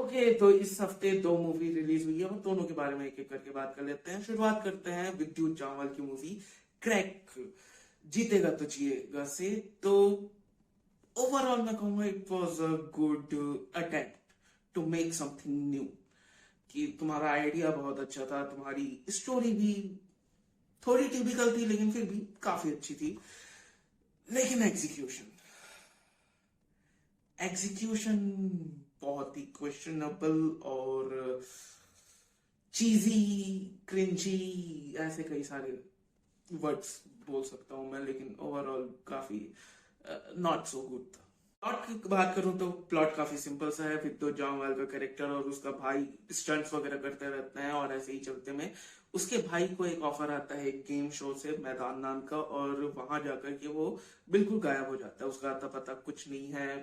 Okay, तो इस हफ्ते दो मूवी रिलीज हुई है और दोनों के बारे में एक एक करके बात कर लेते हैं। शुरुआत करते हैं विद्युत जामवाल की मूवी क्रैक, जीतेगा तो जिएगा से। तो ओवरऑल मैं कहूंगा it was a good attempt to make something new. कि तुम्हारा आइडिया बहुत अच्छा था, तुम्हारी स्टोरी भी थोड़ी टिपिकल थी लेकिन फिर भी काफी अच्छी थी। लेकिन एग्जीक्यूशन एग्जीक्यूशन बहुत ही क्वेश्चनेबल और चीजी, क्रिंजी, ऐसे कई सारे वर्ड्स बोल सकता हूं मैं, लेकिन ओवरऑल काफी नॉट सो गुड था। प्लॉट की बात करूं तो प्लॉट काफी सिंपल सा है। विद्युत जामवाल का कैरेक्टर और उसका भाई स्टंट्स वगैरह करते रहते हैं और ऐसे ही चलते में उसके भाई को एक ऑफर आता है एक गेम शो से, मैदान नाम का, और वहां जाकर के वो बिल्कुल गायब हो जाता है। उसका आता पता कुछ नहीं है,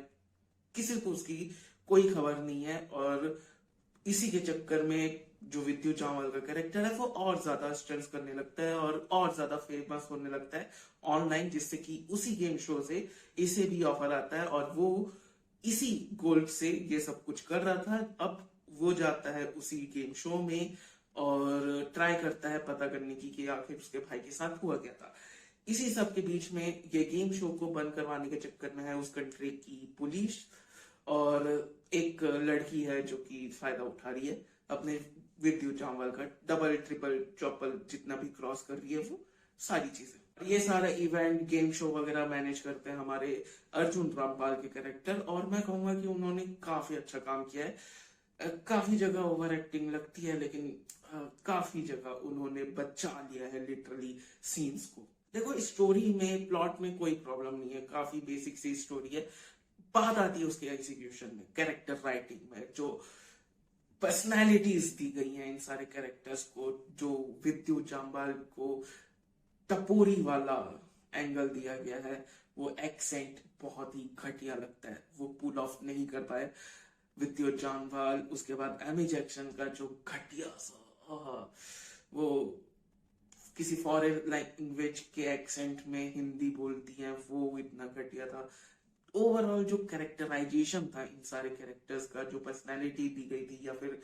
किसी को उसकी कोई खबर नहीं है। और इसी के चक्कर में जो विद्युत जामवाल का कैरेक्टर है वो और ज्यादा स्टंट्स करने लगता है और ज्यादा फेमस होने लगता है ऑनलाइन, जिससे कि उसी गेम शो से इसे भी ऑफर आता है और वो इसी गोल से ये सब कुछ कर रहा था। अब वो जाता है उसी गेम शो में और ट्राई करता है पता करने की कि आखिर उसके भाई के साथ हुआ क्या था। इसी सब के बीच में ये गेम शो को बंद करवाने के चक्कर में है उस कंट्री की पुलिस, और एक लड़की है जो कि फायदा उठा रही है अपने विद्युत जामवाल का, डबल ट्रिपल चौपल जितना भी क्रॉस कर रही है वो सारी चीजें। ये सारा इवेंट गेम शो वगैरह मैनेज करते हैं हमारे अर्जुन रामपाल के कैरेक्टर, और मैं कहूंगा कि उन्होंने काफी अच्छा काम किया है। काफी जगह ओवर एक्टिंग लगती है लेकिन काफी जगह उन्होंने बचा लिया है लिटरली सीन्स को। देखो, स्टोरी में प्लॉट में कोई प्रॉब्लम नहीं है, काफी बेसिक सी स्टोरी है। बात आती है उसके एग्जीक्यूशन में, कैरेक्टर राइटिंग में, जो पर्सनैलिटीज दी गई हैं इन सारे कैरेक्टर्स को, जो विद्युत जामवाल को टपोरी वाला एंगल दिया गया है, वो एक्सेंट बहुत ही घटिया लगता है, वो पुल ऑफ नहीं कर पाए विद्युत जामवाल। उसके बाद एमी जैक्सन का जो घटिया सा वो किसी फॉरेन लैंग्वेज के एक्सेंट में हिंदी बोलती हैं, वो इतना घटिया था। ओवरऑल जो कैरेक्टराइजेशन था इन सारे कैरेक्टर्स का, जो पर्सनैलिटी दी गई थी या फिर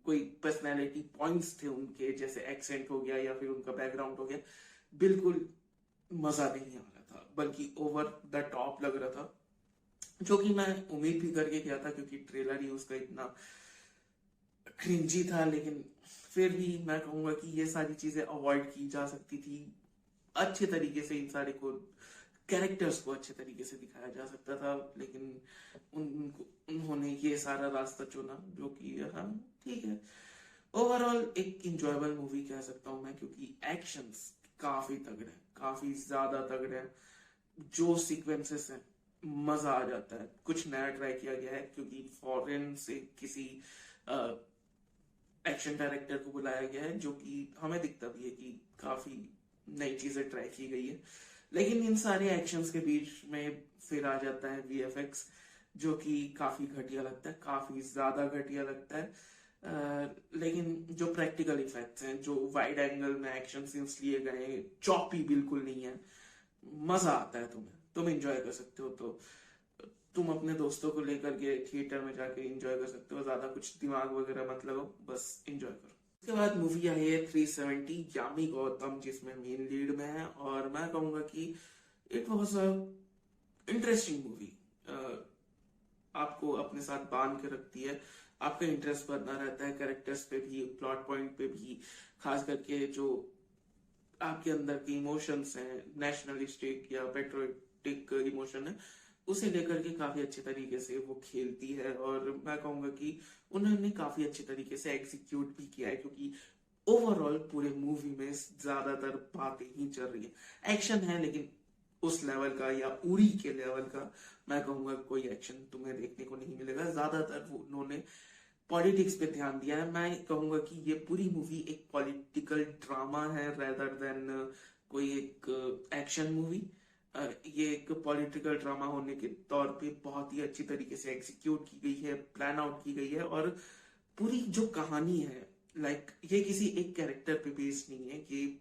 कोई पर्सनैलिटी पॉइंट्स थे उनके, जैसे एक्सेंट हो गया या फिर उनका बैकग्राउंड हो गया, बिल्कुल मजा नहीं आ रहा था, बल्कि ओवर द टॉप लग रहा था। जो कि मैं उम्मीद भी करके गया था क्योंकि ट्रेलर ही उसका इतना क्रिंजी था। लेकिन फिर भी मैं कहूंगा कि ये सारी चीजें अवॉइड की जा सकती थी। अच्छे तरीके से इन सारे को कैरेक्टर्स को अच्छे तरीके से दिखाया जा सकता था, लेकिन उन्होंने ये सारा रास्ता चुना, जो कि हाँ ठीक है। ओवरऑल एक इंजॉयबल मूवी कह सकता हूँ मैं, क्योंकि एक्शंस काफी तगड़े हैं, काफी ज्यादा तगड़े हैं। जो सीक्वेंसेस हैं मजा आ जाता है। कुछ नया ट्राई किया गया है क्योंकि फॉरेन से किसी एक्शन डायरेक्टर को बुलाया गया है, जो कि हमें दिखता भी है कि काफी नई चीजें ट्राई की गई है। लेकिन इन सारे एक्शंस के बीच में फिर आ जाता है वीएफएक्स, जो कि काफी घटिया लगता है, काफी ज्यादा घटिया लगता है। लेकिन जो प्रैक्टिकल इफेक्ट्स हैं, जो वाइड एंगल में एक्शन सीन्स लिए गए, चॉपी बिल्कुल नहीं है, मजा आता है। तुम एंजॉय कर सकते हो, तो तुम अपने दोस्तों को लेकर के थिएटर में जाके एंजॉय कर सकते हो। ज्यादा कुछ दिमाग वगैरह मत लगाओ, बस एंजॉय करो। उसके बाद मूवी आई है 370, यामी गौतम जिसमें मेन लीड में है, और मैं कहूंगा कि it was a interesting movie. आपको अपने साथ बांध के रखती है, आपका इंटरेस्ट बना रहता है कैरेक्टर्स पे भी, प्लॉट पॉइंट पे भी, खास करके जो आपके अंदर के इमोशंस हैं, नेशनलिस्टिक या पेट्रियोटिक इमोशन है, उसे लेकर के काफी अच्छे तरीके से वो खेलती है। और मैं कहूंगा कि उन्होंने काफी अच्छे तरीके से एग्जीक्यूट भी किया है, क्योंकि ओवरऑल पूरे मूवी में ज्यादातर बातें ही चल रही है। एक्शन है लेकिन उस लेवल का या उरी के लेवल का मैं कहूंगा कोई एक्शन तुम्हें देखने को नहीं मिलेगा। ज्यादातर वो उन्होंने पॉलिटिक्स पे ध्यान दिया है। मैं कहूंगा कि ये पूरी मूवी एक पॉलिटिकल ड्रामा है रेदर देन कोई एक एक्शन मूवी। ये एक पॉलिटिकल ड्रामा होने के तौर पे बहुत ही अच्छी तरीके से एग्जीक्यूट की गई है, प्लान आउट की गई है। और पूरी जो कहानी है, लाइक ये किसी एक कैरेक्टर पे बेस्ड नहीं है, कि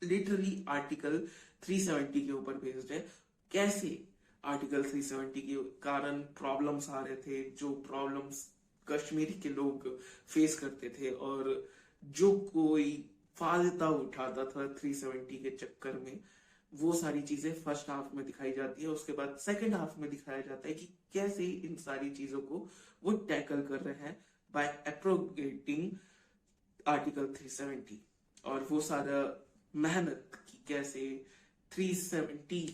लिटरली आर्टिकल 370 के ऊपर बेस्ड है। कैसे आर्टिकल 370 के कारण प्रॉब्लम्स आ रहे थे, जो प्रॉब्लम्स कश्मीरी के लोग फेस करते थे, और जो कोई फायदा उठाता था 370 के चक्कर में, वो सारी चीजें फर्स्ट हाफ में दिखाई जाती है। उसके बाद सेकंड हाफ में दिखाया जाता है कि कैसे इन सारी चीजों को वो टैकल कर रहे हैं बाय एप्रोगेटिंग आर्टिकल 370, और वो सारा मेहनत की कैसे 370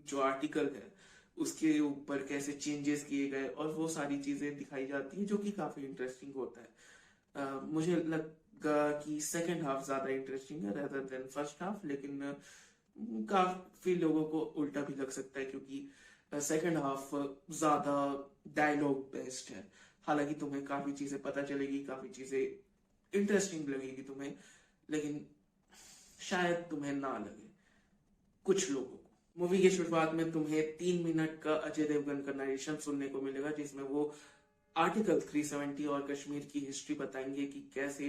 जो आर्टिकल है उसके ऊपर कैसे चेंजेस किए गए, और वो सारी चीजें दिखाई जाती है, जो कि काफी इंटरेस्टिंग होता है। मुझे लगा कि सेकंड हाफ ज्यादा इंटरेस्टिंग है रेदर देन फर्स्ट हाफ, लेकिन काफी लोगों को उल्टा भी लग सकता है, क्योंकि सेकंड हाफ ज्यादा डायलॉग बेस्ड है। हालांकि तुम्हें काफी चीजें पता चलेगी, काफी चीजें इंटरेस्टिंग लगेगी तुम्हें, लेकिन शायद तुम्हें ना लगे कुछ लोगों को। मूवी की शुरुआत में तुम्हें 3 मिनट का अजय देवगन का नरेशन सुनने को मिलेगा, जिसमें वो आर्टिकल 370 और कश्मीर की हिस्ट्री बताएंगे कि कैसे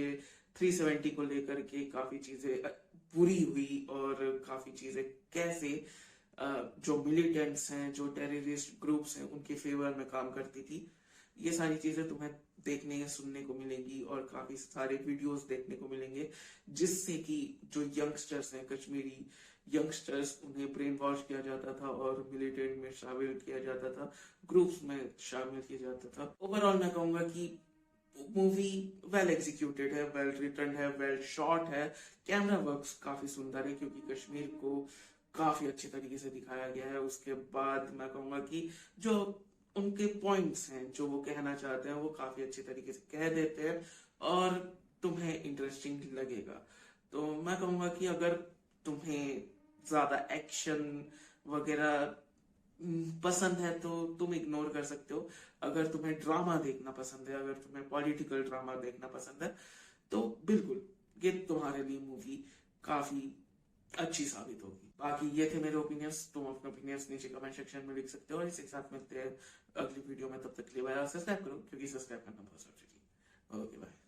370 को लेकर के काफी चीजें बुरी हुई, और काफी चीजें कैसे जो मिलिटेंट्स हैं, जो टेररिस्ट ग्रुप्स हैं, उनके फेवर में काम करती थी। ये सारी चीजें तुम्हें देखने सुनने को मिलेंगी, और काफी सारे वीडियोस देखने को मिलेंगे, जिससे कि जो यंगस्टर्स हैं, कश्मीरी यंगस्टर्स, उन्हें ब्रेन वॉश किया जाता था और मिलिटेंट में शामिल किया जाता था, ग्रुप्स में शामिल किया जाता था। ओवरऑल मैं कहूंगा कि मूवी वेल एग्जीक्यूटेड है, वेल रिटर्न है, वेल शॉट है, कैमरा वर्क्स काफी सुंदर है, क्योंकि कश्मीर को काफी अच्छे तरीके से दिखाया गया है। उसके बाद मैं कहूंगा कि जो उनके पॉइंट्स हैं, जो वो कहना चाहते हैं, वो काफी अच्छे तरीके से कह देते हैं, और तुम्हें इंटरेस्टिंग लगेगा। तो मैं कहूंगा कि अगर तुम्हें ज्यादा एक्शन वगैरह पसंद है तो तुम इग्नोर कर सकते हो। अगर तुम्हें ड्रामा देखना पसंद है, अगर तुम्हें पॉलिटिकल ड्रामा देखना पसंद है, तो बिल्कुल ये तुम्हारे लिए मूवी काफी अच्छी साबित होगी। बाकी ये थे मेरे ओपिनियंस, तुम अपने ओपिनियंस नीचे कमेंट सेक्शन में लिख सकते हो, और इसी के साथ मिलते हैं अगली वीडियो में। तब तक के लिए बाय, सब्सक्राइब करो, क्योंकि सब्सक्राइब करना बहुत जरूरी है। Okay bye.